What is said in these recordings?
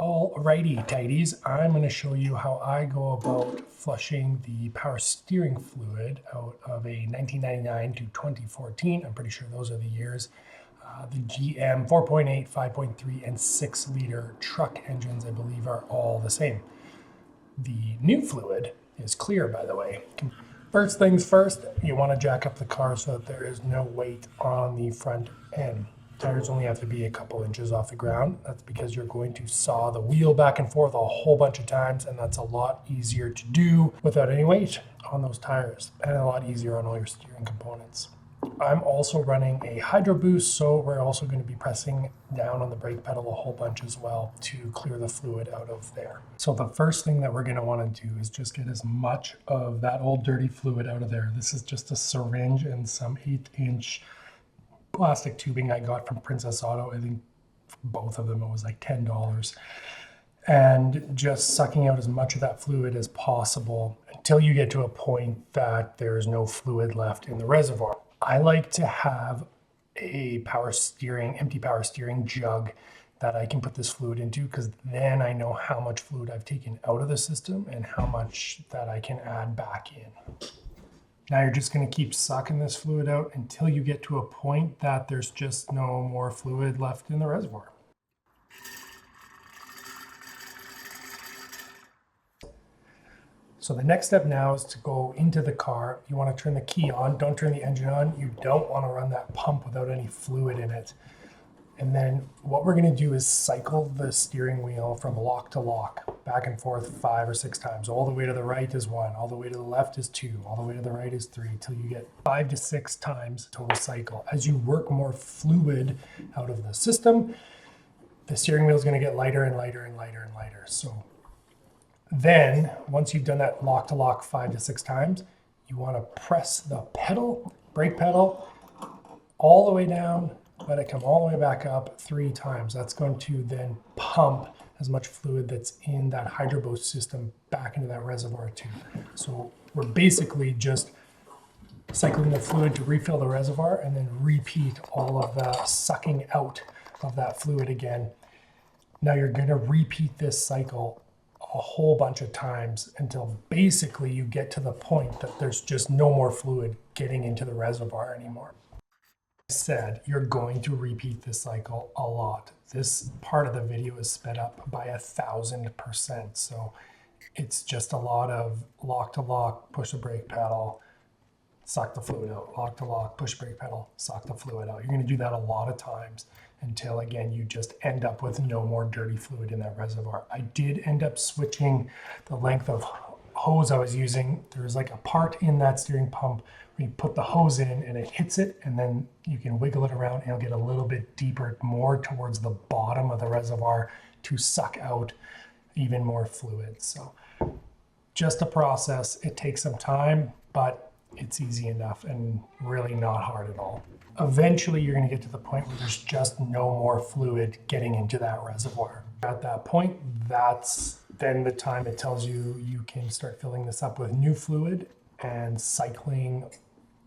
Alrighty, tighties, I'm going to show you how I go about flushing the power steering fluid out of a 1999 to 2014. I'm pretty sure those are the years. The GM 4.8, 5.3, and 6 liter truck engines, I believe, are all the same. The new fluid is clear, by the way. First things first, you want to jack up the car so that there is no weight on the front end. Tires only have to be a couple inches off the ground. That's because you're going to saw the wheel back and forth a whole bunch of times, and that's a lot easier to do without any weight on those tires, and a lot easier on all your steering components. I'm also running a hydroboost, so we're also going to be pressing down on the brake pedal a whole bunch as well to clear the fluid out of there. So the first thing that we're going to want to do is just get as much of that old dirty fluid out of there. This is just a syringe and some 8-inch plastic tubing I got from Princess Auto. I think both of them, it was like $10. And just sucking out as much of that fluid as possible until you get to a point that there's no fluid left in the reservoir. I like to have a empty power steering jug that I can put this fluid into, because then I know how much fluid I've taken out of the system and how much that I can add back in. Now you're just going to keep sucking this fluid out until you get to a point that there's just no more fluid left in the reservoir. So the next step now is to go into the car. You want to turn the key on. Don't turn the engine on. You don't want to run that pump without any fluid in it. And then what we're going to do is cycle the steering wheel from lock to lock, back and forth 5 or 6 times. All the way to the right is 1, all the way to the left is 2, all the way to the right is 3, till you get 5 to 6 times total cycle. As you work more fluid out of the system, the steering wheel is going to get lighter and lighter and lighter and lighter. So then, once you've done that lock to lock 5 to 6 times, you want to press the pedal, brake pedal, all the way down, let it come all the way back up 3 times. That's going to then pump as much fluid that's in that hydroboost system back into that reservoir too. So we're basically just cycling the fluid to refill the reservoir and then repeat all of the sucking out of that fluid again. Now you're going to repeat this cycle a whole bunch of times until basically you get to the point that there's just no more fluid getting into the reservoir anymore. Said, you're going to repeat this cycle a lot. This part of the video is sped up by 1,000%. So it's just a lot of lock to lock, push the brake pedal, suck the fluid out, lock to lock, push brake pedal, suck the fluid out. You're going to do that a lot of times until, again, you just end up with no more dirty fluid in that reservoir. I did end up switching the length of hose I was using. There's like a part in that steering pump where you put the hose in and it hits it, and then you can wiggle it around and it'll get a little bit deeper, more towards the bottom of the reservoir to suck out even more fluid. So just a process. It takes some time, but it's easy enough and really not hard at all. Eventually, you're going to get to the point where there's just no more fluid getting into that reservoir. At that point, that's then the time it tells you you can start filling this up with new fluid and cycling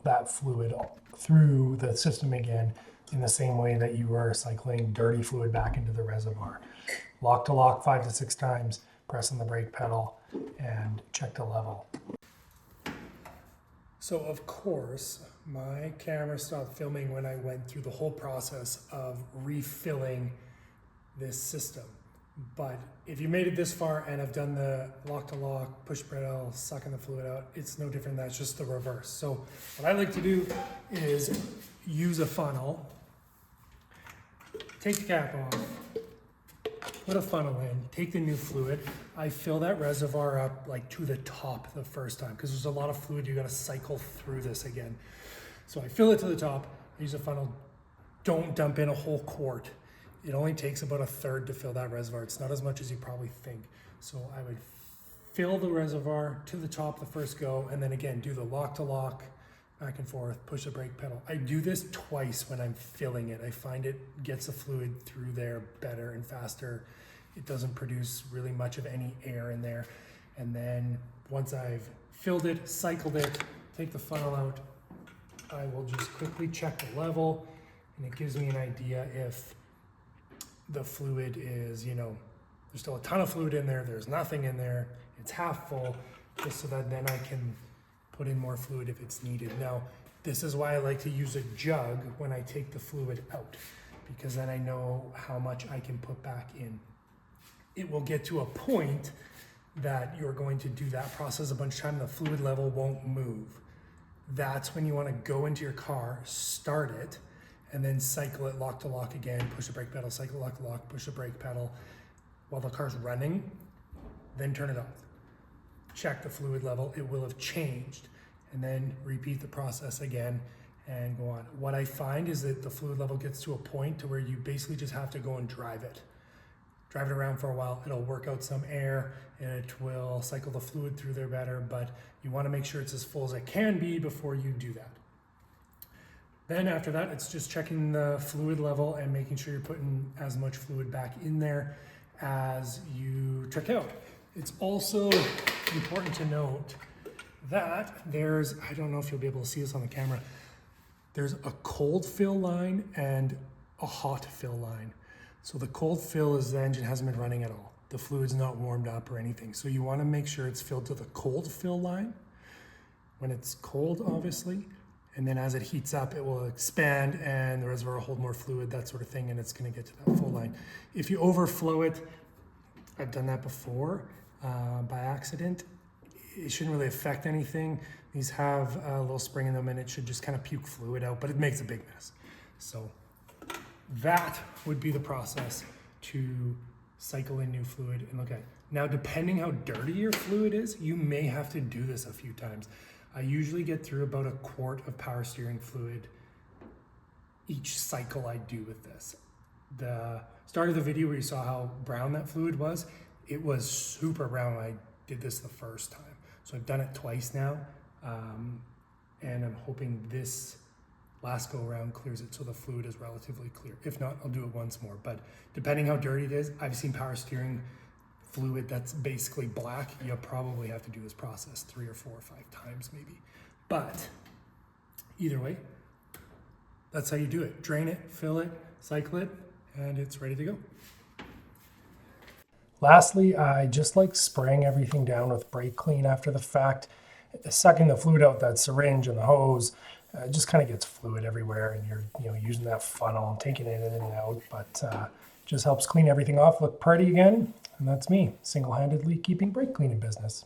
that fluid through the system again in the same way that you were cycling dirty fluid back into the reservoir. Lock to lock 5 to 6 times, press on the brake pedal, and check the level. So of course, my camera stopped filming when I went through the whole process of refilling this system. But if you made it this far and have done the lock to lock, push pedal, sucking the fluid out, it's no different. That's just the reverse. So what I like to do is use a funnel, take the cap off, put a funnel in, take the new fluid. I fill that reservoir up like to the top the first time, because there's a lot of fluid. You got to cycle through this again. So I fill it to the top, I use a funnel. Don't dump in a whole quart. It only takes about 1/3 to fill that reservoir. It's not as much as you probably think. So I would fill the reservoir to the top the first go, and then again, do the lock to lock, back and forth, push the brake pedal. I do this twice when I'm filling it. I find it gets the fluid through there better and faster. It doesn't produce really much of any air in there. And then once I've filled it, cycled it, take the funnel out, I will just quickly check the level, and it gives me an idea if the fluid is, there's still a ton of fluid in there, there's nothing in there, it's half full, just so that then I can put in more fluid if it's needed. Now, this is why I like to use a jug when I take the fluid out, because then I know how much I can put back in. It will get to a point that you're going to do that process a bunch of times, the fluid level won't move. That's when you want to go into your car, start it, and then cycle it lock to lock again, push the brake pedal, cycle lock to lock, push the brake pedal while the car's running, then turn it off. Check the fluid level, it will have changed, and then repeat the process again and go on. What I find is that the fluid level gets to a point to where you basically just have to go and drive it. Drive it around for a while, it'll work out some air, and it will cycle the fluid through there better, but you want to make sure it's as full as it can be before you do that. Then after that, it's just checking the fluid level and making sure you're putting as much fluid back in there as you trick out. It's also important to note that there's, I don't know if you'll be able to see this on the camera, there's a cold fill line and a hot fill line. So the cold fill is the engine hasn't been running at all. The fluid's not warmed up or anything. So you want to make sure it's filled to the cold fill line when it's cold, obviously. And then as it heats up, it will expand and the reservoir will hold more fluid, that sort of thing, and it's going to get to that full line. If you overflow it, I've done that before by accident, it shouldn't really affect anything. These have a little spring in them and it should just kind of puke fluid out, but it makes a big mess. So that would be the process to cycle in new fluid and look at it. Now, depending how dirty your fluid is, you may have to do this a few times. I usually get through about a quart of power steering fluid each cycle I do with this. The start of the video where you saw how brown that fluid was, it was super brown when I did this the first time. So I've done it twice now, and I'm hoping this last go around clears it so the fluid is relatively clear. If not, I'll do it once more. But depending how dirty it is, I've seen power steering fluid that's basically black. You'll probably have to do this process 3 or 4 or 5 times maybe. But either way, that's how you do it. Drain it, fill it, cycle it, and it's ready to go. Lastly, I just like spraying everything down with brake clean after the fact. Sucking the fluid out that syringe and the hose, it just kind of gets fluid everywhere, and you're using that funnel and taking it in and out, but just helps clean everything off, look pretty again. And that's me, single-handedly keeping brake clean in business.